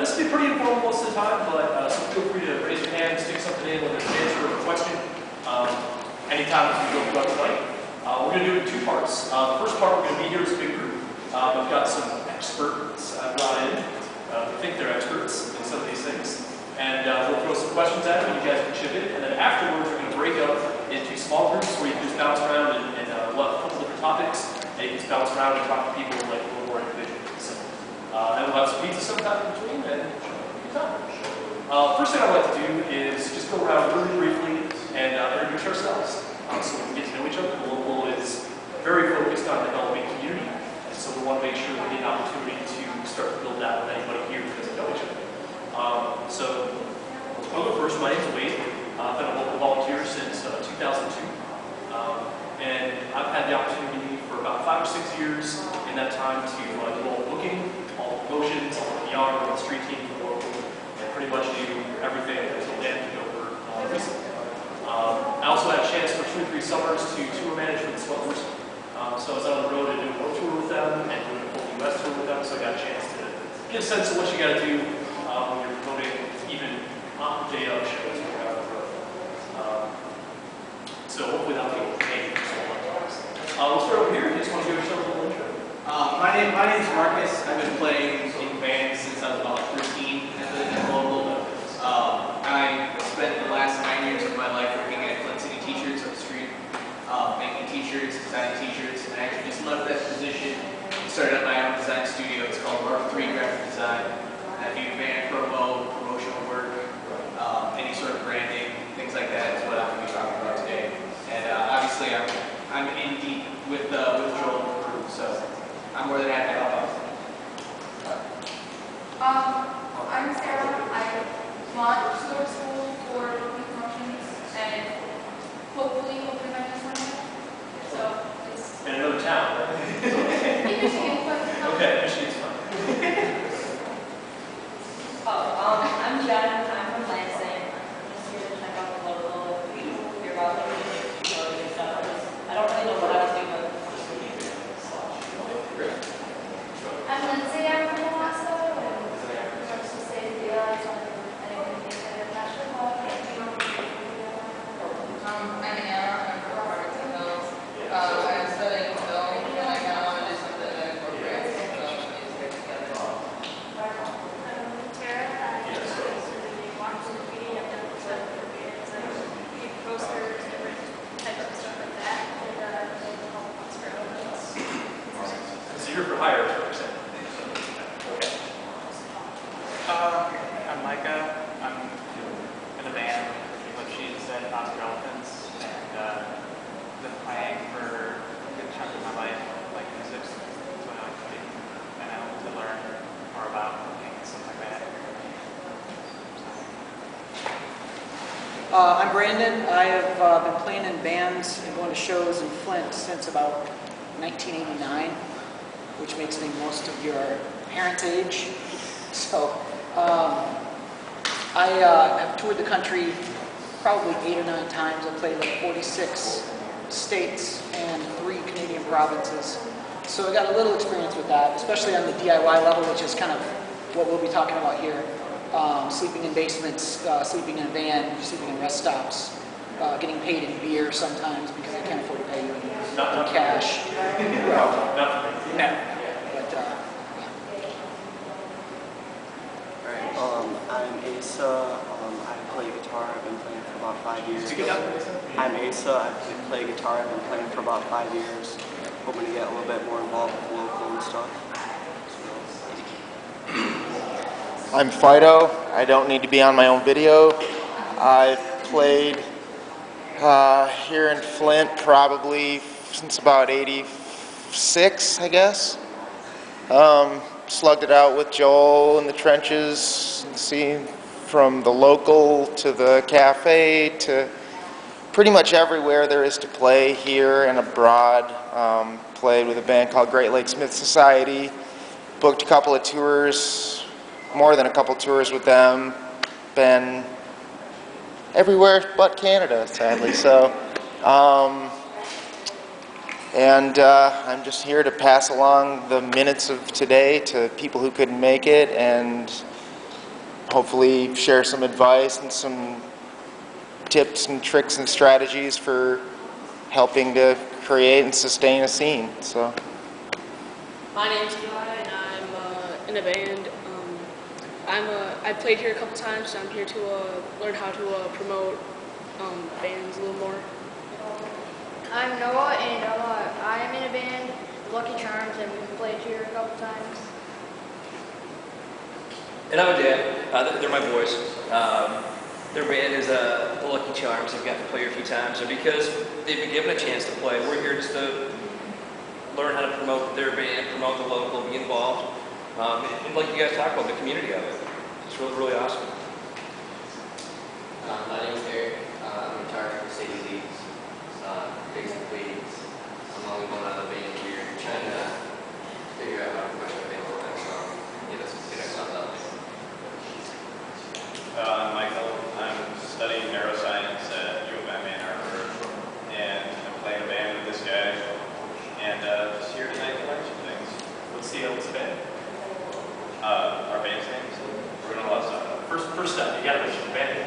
And this will be pretty informal most of the time, but so feel free to raise your hand, stick something in, whether it's an answer or a question, anytime as we go throughout the night. We're going to do it in two parts. The first part, we're going to be here as a big group. We've got some experts brought in who think they're experts in some of these things. And we'll throw some questions at them, and you guys can chip in. And then afterwards, we're going to break up into small groups where you can just bounce around and we'll have a couple different topics. And you can just bounce around and talk to people like a little more individually. So, and we'll have some pizza sometime in between, and good time. First thing I'd like to do is just go around really briefly and introduce ourselves so we can get to know each other. The local is very focused on developing community, and so we want to make sure we get an opportunity to start to build that with anybody here who doesn't know each other. So I'll go first. My name is Wade. I've been a local volunteer since 2002, and I've had the opportunity for about 5 or 6 years in that time to do all the booking, all the promotions, all the PR, all the street team for the local, and pretty much do everything until Dan took over recently. I also had a chance for 2 or 3 summers to tour manage for the Swellers. So I was on the road and doing a world tour with them and doing a full US tour with them, so I got a chance to get a sense of what you got to do when you're promoting even on the day of shows when you're out on the road. So hopefully that'll be okay. We'll start over here. You just want to give yourself a little intro. My name is Marcus. I've been playing in bands since I was about 13 at the local. I spent the last 9 years of my life working at Flint City T-shirts on the street, making T-shirts, designing T-shirts, and I actually just left that position and started up my own design studio. It's called 432's Graphic Design. I do band promo, promotional work, any sort of branding, things like that is what I'm going to be talking about today. And obviously, I'm in deep with Joel and the crew, so I'm more than happy to help out. I'm Sarah. I want to go to school for promotions and hopefully my next one. So it's In another town, right? in Michigan, but Okay, Michigan's fine. I'm Jen. I'm from Lansing. I'm just here to check out the local, hear about the community and stuff. I don't really know what I was doing, but I'm Lindsay. I'm from Alaska. And just to say the deal, I don't anything that I'm not sure about. I'm Anna. I'm from Farmington Hills. I'm studying film, and I kind of want to do something that incorporates film and music together. I'm Tara. I really want to be. I've done stuff for kids. I make posters, different types of stuff like that. And help us grow. So you're for hire, is what you're saying. Okay. I'm Micah. I'm in a band, but she's at Oscar Elephants, and been playing for a good chunk of my life, like music. That's what I like to do, and I like to learn more about cooking and stuff like that. I'm Brandon. I have been playing in bands and going to shows in Flint since about 1989, which makes me most of your parents' age. So I have toured the country probably 8 or 9 times. I played like 46 states and 3 Canadian provinces. So I got a little experience with that, especially on the DIY level, which is kind of what we'll be talking about here. Sleeping in basements, sleeping in a van, sleeping in rest stops, getting paid in beer sometimes because I can't afford to pay you in cash. No. But, I'm Asa. I play guitar. I've been playing for about 5 years. I'm Asa. I play guitar. I've been playing for about 5 years. Hoping to get a little bit more involved with local and stuff. I'm Fido. I don't need to be on my own video. I've played here in Flint probably since about 86, I guess. Slugged it out with Joel in the trenches, seeing from the local to the cafe to pretty much everywhere there is to play here and abroad. Played with a band called Great Lakes Myth Society. Booked a couple of tours, more than a couple tours with them. Been everywhere but Canada, sadly. So, I'm just here to pass along the minutes of today to people who couldn't make it, and hopefully share some advice and some tips and tricks and strategies for helping to create and sustain a scene. So. My name's Eli, and I'm in a band. I played here a couple times, so I'm here to learn how to promote bands a little more. I'm Noah, and I am in a band, Lucky Charms, and we've played here a couple times. And I'm Dan. They're my boys. Their band is Lucky Charms. They've gotten to play here a few times. So because they've been given a chance to play, we're here just to learn how to promote their band, promote the local, be involved. And like you guys talked about, the community of it. It's really, really awesome. My name is Eric. I'm in charge of the CDs. Basically, I'm the only one out of the band here trying to figure out how to push our band for next song, get ourselves out there. I'm Michael. I'm studying neuroscience at U of M Ann Arbor, and I'm playing a band with this guy. And just here tonight to learn some things. What's the band? Our band's name is Bruno Love. First step, you gotta mention the band.